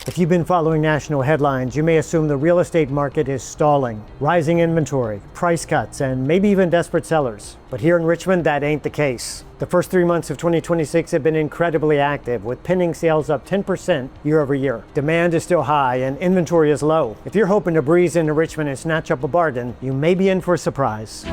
If you've been following national headlines, you may assume the real estate market is stalling, rising inventory, price cuts, and maybe even desperate sellers. But here in Richmond, that ain't the case. The first 3 months of 2026 have been incredibly active, with pending sales up 10% year over year. Demand is still high and inventory is low. If you're hoping to breeze into Richmond and snatch up a bargain, you may be in for a surprise.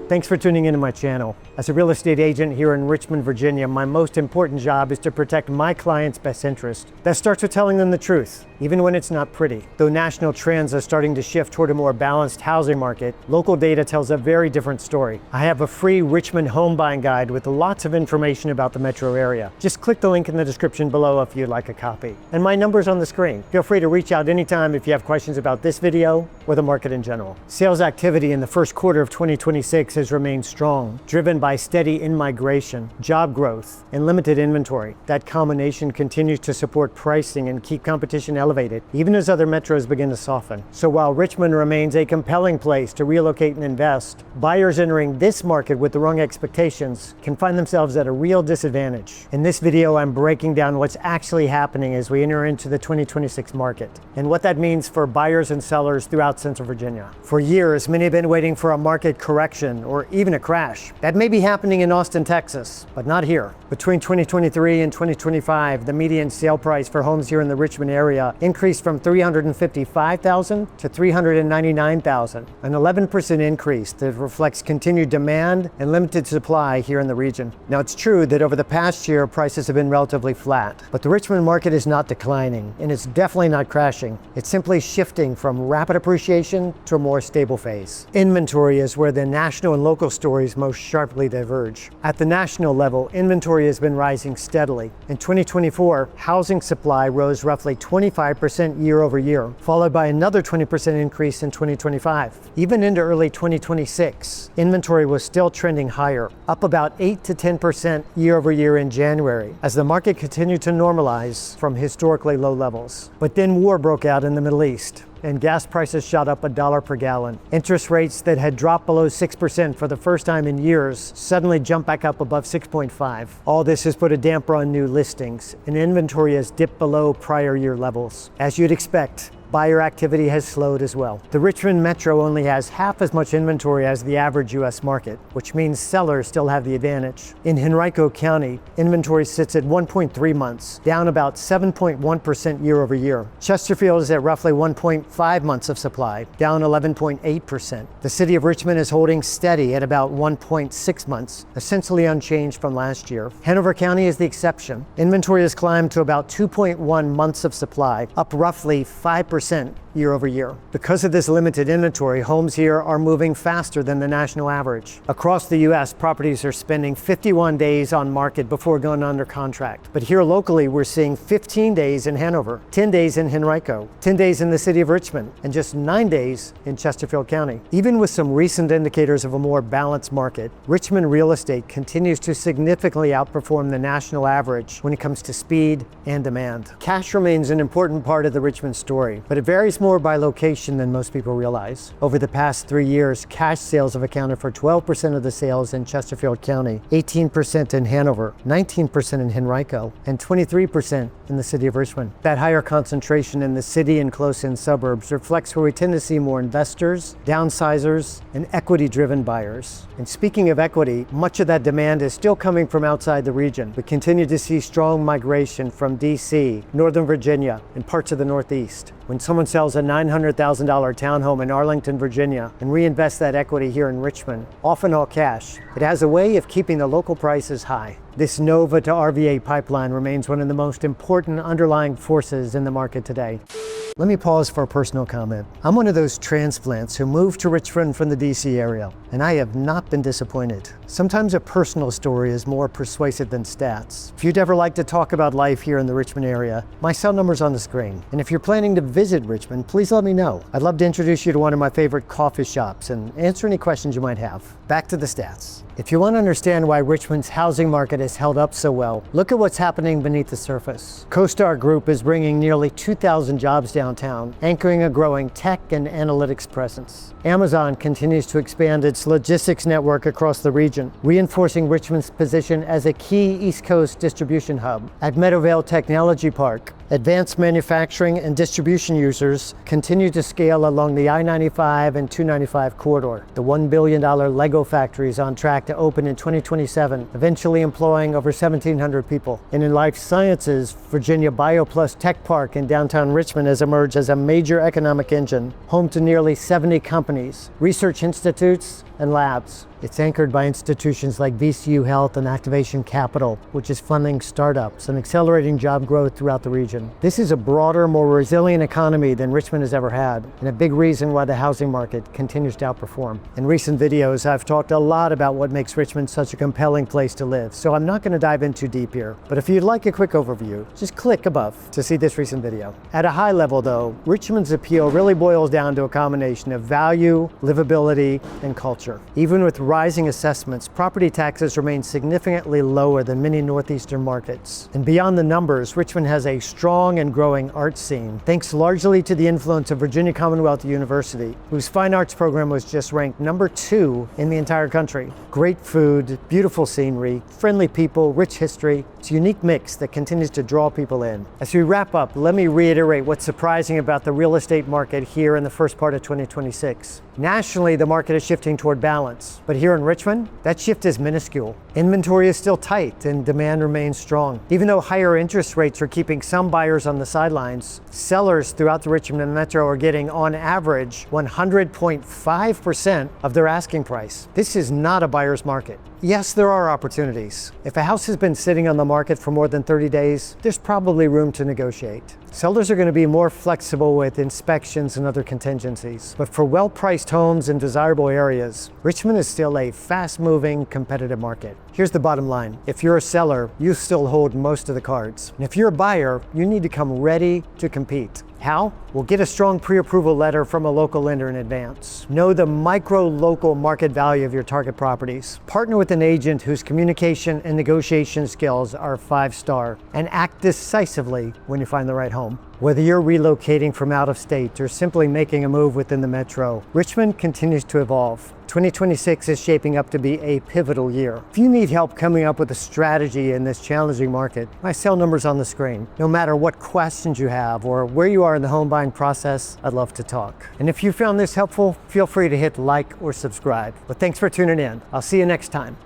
Thanks for tuning into my channel. As a real estate agent here in Richmond, Virginia, my most important job is to protect my clients' best interest. That starts with telling them the truth, even when it's not pretty. Though national trends are starting to shift toward a more balanced housing market, local data tells a very different story. I have a free Richmond home buying guide with lots of information about the metro area. Just click the link in the description below if you'd like a copy. And my number's on the screen. Feel free to reach out anytime if you have questions about this video or the market in general. Sales activity in the first quarter of 2026 has remained strong, driven by steady in-migration, job growth, and limited inventory. That combination continues to support pricing and keep competition elevated, even as other metros begin to soften. So while Richmond remains a compelling place to relocate and invest, buyers entering this market with the wrong expectations can find themselves at a real disadvantage. In this video, I'm breaking down what's actually happening as we enter into the 2026 market, and what that means for buyers and sellers throughout Central Virginia. For years, many have been waiting for a market correction or even a crash. That may be happening in Austin, Texas, but not here. Between 2023 and 2025, the median sale price for homes here in the Richmond area increased from $355,000 to $399,000, an 11% increase that reflects continued demand and limited supply here in the region. Now, it's true that over the past year, prices have been relatively flat, but the Richmond market is not declining, and it's definitely not crashing. It's simply shifting from rapid appreciation to a more stable phase. Inventory is where the national and local stories most sharply diverge. At the national level, inventory has been rising steadily. In 2024, housing supply rose roughly 25% year over year, followed by another 20% increase in 2025. Even into early 2026, inventory was still trending higher, up about 8 to 10% year over year in January, as the market continued to normalize from historically low levels. But then war broke out in the Middle East, and gas prices shot up $1 per gallon. Interest rates that had dropped below 6% for the first time in years suddenly jumped back up above 6.5. All this has put a damper on new listings, and inventory has dipped below prior year levels. As you'd expect, buyer activity has slowed as well. The Richmond Metro only has half as much inventory as the average U.S. market, which means sellers still have the advantage. In Henrico County, inventory sits at 1.3 months, down about 7.1% year over year. Chesterfield is at roughly 1.5 months of supply, down 11.8%. The city of Richmond is holding steady at about 1.6 months, essentially unchanged from last year. Hanover County is the exception. Inventory has climbed to about 2.1 months of supply, up roughly 5% year over year. Because of this limited inventory, homes here are moving faster than the national average. Across the U.S., properties are spending 51 days on market before going under contract. But here locally, we're seeing 15 days in Hanover, 10 days in Henrico, 10 days in the city of Richmond, and just 9 days in Chesterfield County. Even with some recent indicators of a more balanced market, Richmond real estate continues to significantly outperform the national average when it comes to speed and demand. Cash remains an important part of the Richmond story, but it varies more by location than most people realize. Over the past 3 years, cash sales have accounted for 12% of the sales in Chesterfield County, 18% in Hanover, 19% in Henrico, and 23% in the city of Richmond. That higher concentration in the city and close-in suburbs reflects where we tend to see more investors, downsizers, and equity-driven buyers. And speaking of equity, much of that demand is still coming from outside the region. We continue to see strong migration from DC, Northern Virginia, and parts of the Northeast. When someone sells a $900,000 townhome in Arlington, Virginia, and reinvests that equity here in Richmond, often all cash, it has a way of keeping the local prices high. This Nova to RVA pipeline remains one of the most important underlying forces in the market today. Let me pause for a personal comment. I'm one of those transplants who moved to Richmond from the DC area, and I have not been disappointed. Sometimes a personal story is more persuasive than stats. If you'd ever like to talk about life here in the Richmond area, my cell number's on the screen. And if you're planning to visit Richmond, please let me know. I'd love to introduce you to one of my favorite coffee shops and answer any questions you might have. Back to the stats. If you want to understand why Richmond's housing market has held up so well, look at what's happening beneath the surface. CoStar Group is bringing nearly 2,000 jobs downtown, anchoring a growing tech and analytics presence. Amazon continues to expand its largest logistics network across the region, reinforcing Richmond's position as a key East Coast distribution hub. At Meadowvale Technology Park, advanced manufacturing and distribution users continue to scale along the I-95 and 295 corridor. The $1 billion Lego factory is on track to open in 2027, eventually employing over 1,700 people. And in life sciences, Virginia BioPlus Tech Park in downtown Richmond has emerged as a major economic engine, home to nearly 70 companies, research institutes, and labs. It's anchored by institutions like VCU Health and Activation Capital, which is funding startups and accelerating job growth throughout the region. This is a broader, more resilient economy than Richmond has ever had, and a big reason why the housing market continues to outperform. In recent videos, I've talked a lot about what makes Richmond such a compelling place to live, so I'm not going to dive in too deep here. But if you'd like a quick overview, just click above to see this recent video. At a high level though, Richmond's appeal really boils down to a combination of value, livability, and culture. Even with rising assessments, property taxes remain significantly lower than many northeastern markets. And beyond the numbers, Richmond has a strong and growing art scene, thanks largely to the influence of Virginia Commonwealth University, whose fine arts program was just ranked #2 in the entire country. Great food, beautiful scenery, friendly people, rich history. It's a unique mix that continues to draw people in. As we wrap up, let me reiterate what's surprising about the real estate market here in the first part of 2026. Nationally, the market is shifting toward balance, but here in Richmond, that shift is minuscule. Inventory is still tight and demand remains strong. Even though higher interest rates are keeping some buyers on the sidelines, sellers throughout the Richmond Metro are getting, on average, 100.5% of their asking price. This is not a buyer's market. Yes, there are opportunities. If a house has been sitting on the market for more than 30 days, there's probably room to negotiate. Sellers are going to be more flexible with inspections and other contingencies. But for well-priced homes in desirable areas, Richmond is still a fast-moving, competitive market. Here's the bottom line. If you're a seller, you still hold most of the cards. And if you're a buyer, you need to come ready to compete. How? Well, get a strong pre-approval letter from a local lender in advance. Know the micro-local market value of your target properties. Partner with an agent whose communication and negotiation skills are 5-star. And act decisively when you find the right home. Whether you're relocating from out of state or simply making a move within the metro, Richmond continues to evolve. 2026 is shaping up to be a pivotal year. If you need help coming up with a strategy in this challenging market, my cell number's on the screen. No matter what questions you have or where you are in the home buying process, I'd love to talk. And if you found this helpful, feel free to hit like or subscribe. But thanks for tuning in. I'll see you next time.